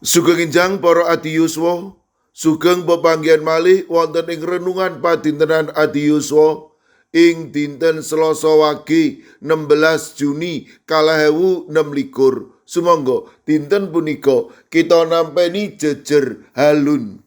Sugeng enjang para adiyuswa, sugeng pepanggihan malih wonten ing renungan padintenan adiyuswa ing dinten Selasa Wage 16 Juni 2026. Sumangga dinten punika kita nampeni jejer halun.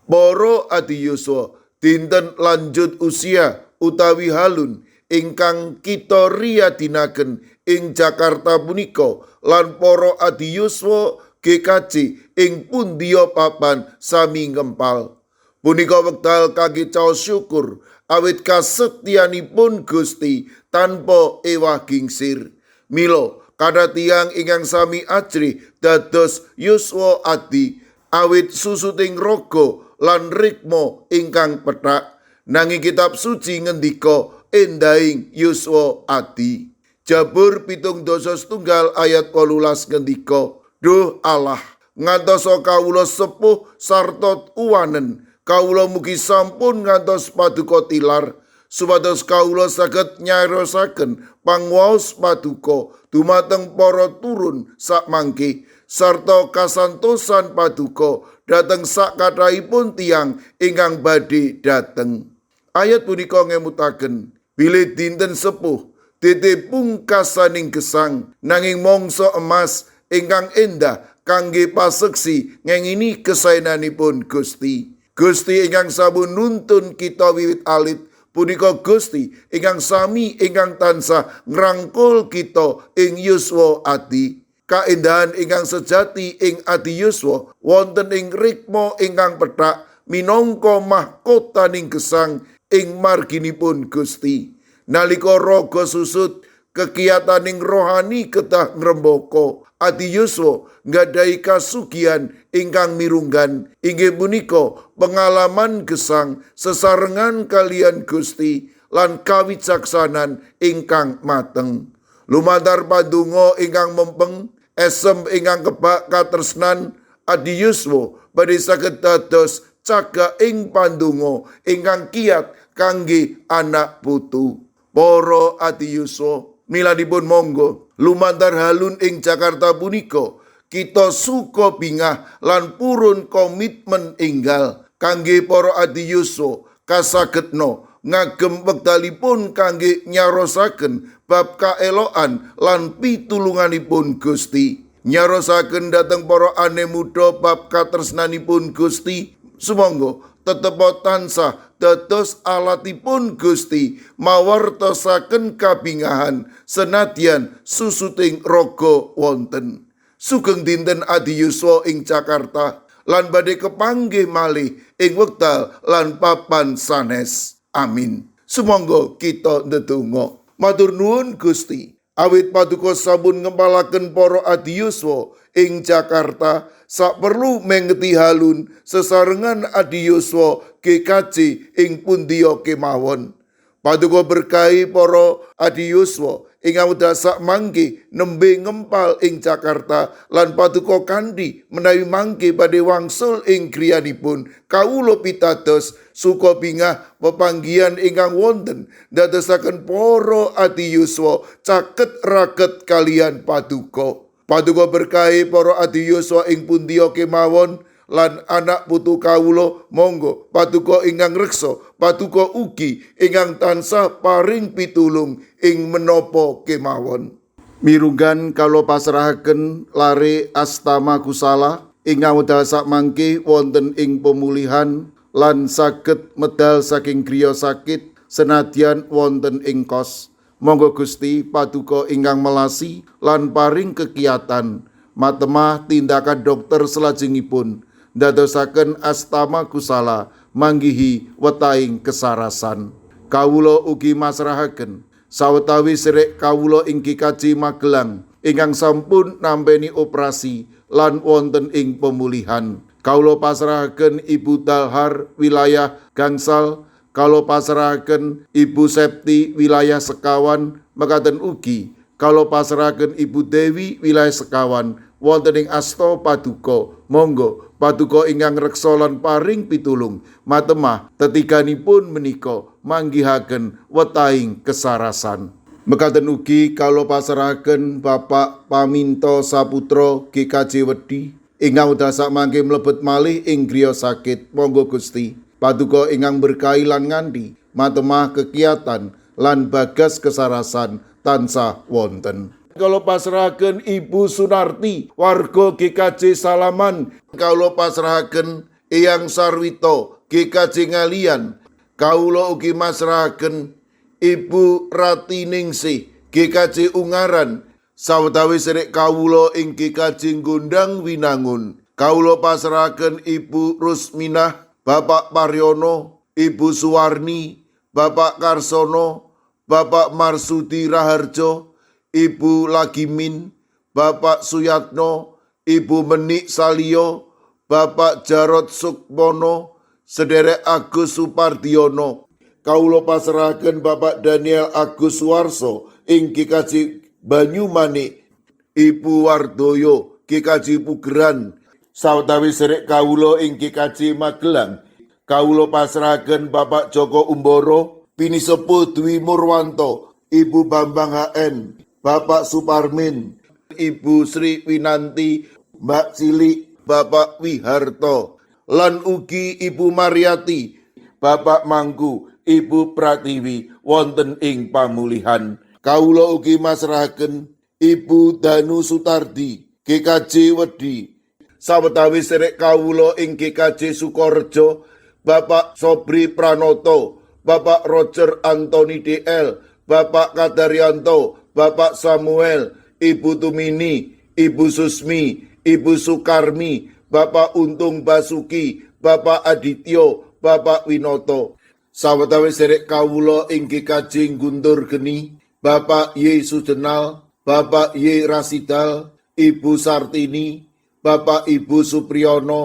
Para adiyuswa, dinten lanjut usia utawi halun ingkang kita riyadinaken ing Jakarta punika lan para adiyuswa GKJ ing pundiya papan sami ngempal. Punika wekdal kangge caos syukur awit kasetyanipun Gusti tanpa ewah gingsir. Mila kada tiyang ingkang sami ajrih dados yuswa adi awit susuting raga lan rikma ingkang pethak. Nanging kitab suci ngendika endahing yuswa adi. Jabur 7:1 ayat 18 ngendika, Duh Allah, ngantosa kawula sepuh sarta uwanen, kawula mugi sampun ngantos paduka tilar, supados kawula saged nyarosaken pangwaos paduka dumateng para turun sakmangke, sarta kasantosan paduka dhateng sakkathahipun tiyang ingkang badhe dhateng. Ayat punika ngemutaken, bilih dinten sepuh, dite pungkasaning gesang, nanging mangsa emas ingkang endah kangge paseksi ngengini kesaenanipun Gusti. Gusti ingkang sampun nuntun kita wiwit alit punika Gusti ingkang sami ingkang tansah ngrangkul kita ing yuswa adi. Kaendahan ingkang sejati ing adi yuswa wonten ing rikma ingkang pethak minangka mahkotaning gesang ing marginipun Gusti. Nalika raga susut kekiyataning rohani kedah ngrembaka, adi yuswa nggadahi kasugihan ingkang mirunggan, inggih punika pengalaman gesang sesarengan kalian Gusti lan kawicaksanan ingkang mateng. Lumantar pandonga ingkang mempeng, esem ingkang kebak katresnan, adi yuswa badhe saged dados cagak ing pandonga ingkang kiyat kangge anak putu. Para adiyuswa, milanipun monggo lumantar halun ing Jakarta punika kita suka bingah lan purun komitmen enggal kangge para adiyuswa kasagedna ngagem wekdalipun kangge nyarosaken bab kaelokan lan pitulunganipun Gusti, nyarosaken dhateng para ane muda bab katresnanipun Gusti. Sumangga tetep tansah dados alatipun Gusti mawartosaken kabingahan senadyan susuting raga wonten. Sugeng dinten adiyuswa ing Jakarta lan badhe kepanggih malih ing wekdal lan papan sanes. Amin. Sumangga kita ndedonga. Matur nuwun Gusti, awit paduka sampun ngempalaken para adiyuswa ing Jakarta, sak perlu mengeti halun sesarengan adiyuswa GKJ ing pundiya kemawon. Paduka berkahi para adiyuswa ingkang wedha sak mangke nembe ngempal ing Jakarta lan paduka kandi menawi mangke badhe wangsul ing griyanipun kawula pitados suka bingah pepanggihan ingkang wonten dadosaken para adiyuswa caket raket kalian paduka. Paduka berkahi para adiyuswa ing pundiya kemawon lan anak putu kawula, monggo paduka ingkang reksa, paduka ugi ingkang tansah paring pitulung ing menapa kemawon. Mirunggan kawula pasrahaken lare astama kusala ingkang wedal sakmangke wonten ing pemulihan lan saged medal saking griya sakit senadyan wonten ing kos. Monggo Gusti paduka ingkang melasi lan paring kekiyatan matemah tindakan dokter selajengipun dadosaken astama kusala manggihi wetaing kesarasan. Kawula ugi masrahaken sawetawis sirek kawula ing GKJ Magelang ingkang sampun nampeni operasi lan wonten ing pemulihan. Kawula pasrahaken Ibu Dalhar wilayah Gangsal, kawula pasrahaken Ibu Septi wilayah Sekawan, mekaten ugi kawula pasrahaken Ibu Dewi wilayah Sekawan wonten ing asta paduka. Monggo paduka ingkang reksa lan paring pitulung matemah tetiganipun menika manggihaken wetaing kesarasan. Mekaten ugi kawula pasrahaken Bapak Paminto Saputra GKJ Wedi, Ingkang dasak mangke mlebet malih ing griya sakit, monggo Gusti. Paduka ingkang berkahi lan nganti, matemah kekiatan lan bagas kesarasan tansah wonten. Kalau pasrahaken Ibu Sunarti, warga GKJ Salaman, kalau pasrahaken Eyang Sarwito, GKJ Ngalian, kawula ugi masrahaken Ibu Rati Ningsih, GKJ Ungaran, sawetawis sedherek kawula ing GKJ Gondang Winangun. Kawula pasrahaken Ibu Rusminah, Bapak Paryono, Ibu Suwarni, Bapak Karsono, Bapak Marsudi Raharjo, Ibu Lagimin, Bapak Suyatno, Ibu Menik Salio, Bapak Jarod Sukmono, sedherek Agus Supardiono. Kawula pasrahaken Bapak Daniel Agus Warso ing GKJ Banyumanik, Ibu Wardoyo GKJ Pugeran, sawetawis sedherek kawula ing GKJ Magelang. Kawula pasrahaken Bapak Joko Umboro, Pinisepuh Dwi Murwanto, Ibu Bambang HN, Bapak Suparmin, Ibu Sri Winanti, Mbak Cilik, Bapak Wiharto, lan ugi Ibu Mariati, Bapak Mangku, Ibu Pratiwi wonten ing pamulihan. Kawula ugi masrahaken Ibu Danu Sutardi, GKJ Wedi, sawetawis sedherek kawula ing GKJ Sukorejo, Bapak Sobri Pranoto, Bapak Roger Antoni DL, Bapak Kadaryanto, Bapak Samuel, Ibu Tumini, Ibu Susmi, Ibu Sukarmi, Bapak Untung Basuki, Bapak Adityo, Bapak Winoto. Sawetawis sedherek kawula ing GKJ Guntur Geni, Bapak Y Sudenal, Bapak Y Rasidal, Ibu Sartini, Bapak Ibu Supriyono,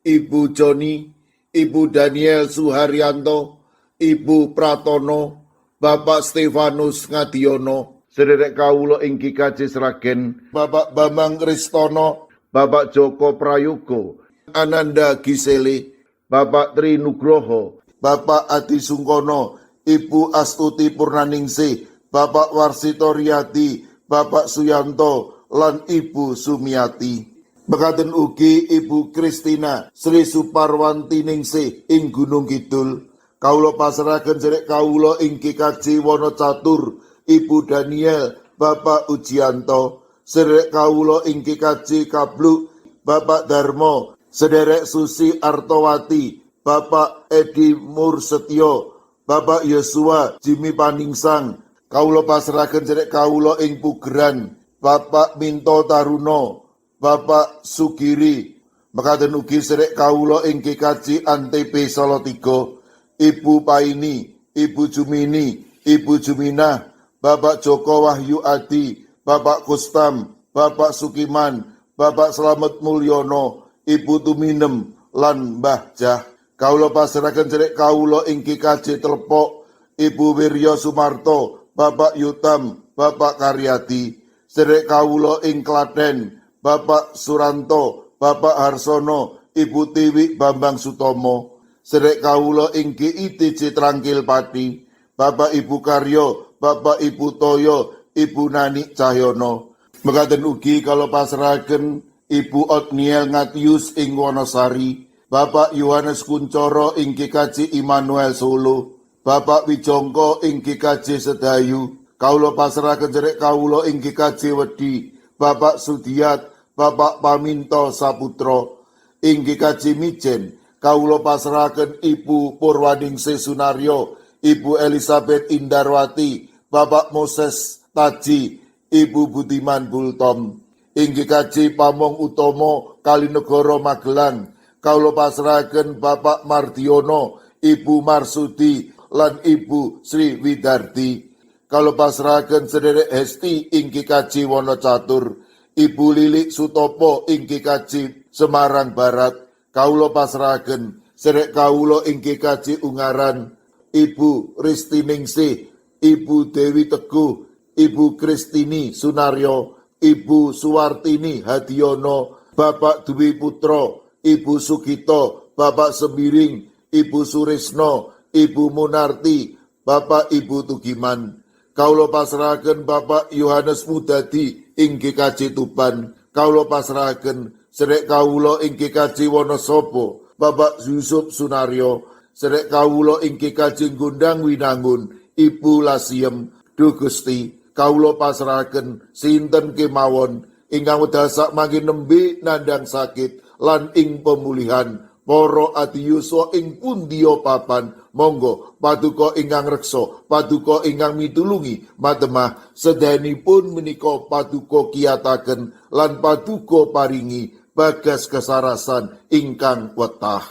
Ibu Joni, Ibu Daniel Suharyanto, Ibu Pratono, Bapak Stefanus Ngadiono, sedherek kawula ing GKJ Sragen, Bapak Bambang Kristono, Bapak Joko Prayogo, Ananda Gisele, Bapak Tri Nugroho, Bapak Adi Sungkono, Ibu Astuti Purnaningsih, Bapak Warsito Riyadi, Bapak Suyanto, lan Ibu Sumiati. Mekaten ugi Ibu Kristina Sri Suparwanti Ningsih ing Gunung Kidul. Kawula pasrahaken sedherek kawula ing GKJ Wonocatur, Ibu Daniel, Bapak Ujianto, sedherek kawula ing GKJ Kabluk, Bapak Darmo, sedherek Susi Artowati, Bapak Edi Mursetyo, Bapak Yosua Jimmy Paningsang. Kawula pasrahaken sedherek kawula ing Pugeran, Bapak Minto Taruno, Bapak Sugiri. Mekaten ugi sedherek kawula ing GKJ Antp Salatiga, Ibu Paini, Ibu Jumini, Ibu Juminah, Bapak Joko Wahyu Adi, Bapak Kustam, Bapak Sukiman, Bapak Slamet Mulyono, Ibu Tuminem, lan Mbah Jah. Kawula pasrahaken sedherek kawula ing GKJ Telepok, Ibu Wiryo Sumarto, Bapak Yutam, Bapak Karyadi. Sedherek kawula ing Klaten, Bapak Suranto, Bapak Harsono, Ibu Tiwi Bambang Sutomo. Sedherek kawula ing GITJ Trangkil Pati, Bapak Ibu Karyo, Bapak Ibu Toyo, Ibu Nani Cahyono. Mekaten ugi kalau pasrahaken Ibu Otniel Ngatius ing Wonosari, Bapak Yohanes Kuncoro ing GKJ Immanuel Solo, Bapak Wijongko ing GKJ Sedayu. Kawula pasrahaken sedherek kawula ing GKJ Wedi, Bapak Sudiat, Bapak Paminto Saputro. Ing GKJ Mijen, kawula pasrahaken Ibu Purwaningsih Sunaryo, Ibu Elizabeth Indarwati, Bapak Moses Taji, Ibu Budiman Bultom. Ing GKJ Pamong Utomo Kalinegoro Magelang, kawula pasrahaken Bapak Mardiono, Ibu Marsudi, lan Ibu Sri Widardi. Kawula pasrahaken sedherek Hesti ing GKJ Wonocatur, Ibu Lilik Sutopo ing GKJ Semarang Barat. Kawula pasrahaken sedherek kawula ing GKJ Ungaran, Ibu Risti Ningsih, Ibu Dewi Teguh, Ibu Kristini Sunaryo, Ibu Suwartini Hadiono, Bapak Dwi Putro, Ibu Sugito, Bapak Sembiring, Ibu Surisno, Ibu Munarti, Bapak Ibu Tugiman. Kawula pasrahaken Bapak Yohanes Mudadi ing GKJ Tuban. Kawula pasrahaken sedek kawula ing Kekaji Wonosobo Bapak Yusuf Sunaryo, sedek kawula ing Kekaji Gondang Winangun Ibu Lasiem. Duh Gusti, kawula pasrahaken sinten kemawon ingkang wedal sak mangke nembe nandhang sakit lan ing pemulihan. Para adiyuswa ing pundiya papan, monggo paduka ingkang reksa, paduka ingkang mitulungi matemah sedayanipun menika paduka kiyataken lan paduka paringi bagas kesarasan ingkang wetah.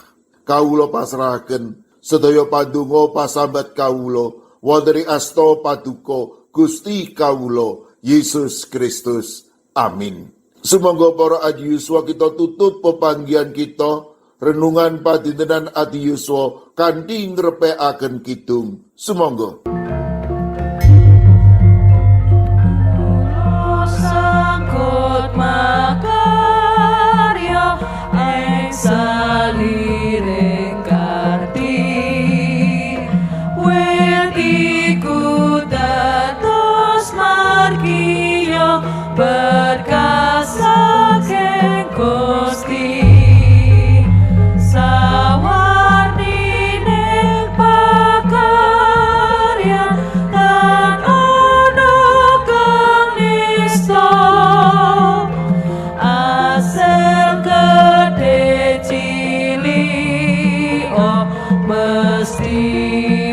Kawula pasrahaken sedaya pandonga pasambat kawula wonten ing asta paduka Gusti kawula Yesus Kristus. Amin. Sumangga para adiyuswa kita tutup pepanggihan kita renungan padintenan ati yuswa kanthi ngrepekaken kidung. Sumangga. Sangkut makarya ing saliring karti, wit iku dados margiya berkah saking Gusti. Mesti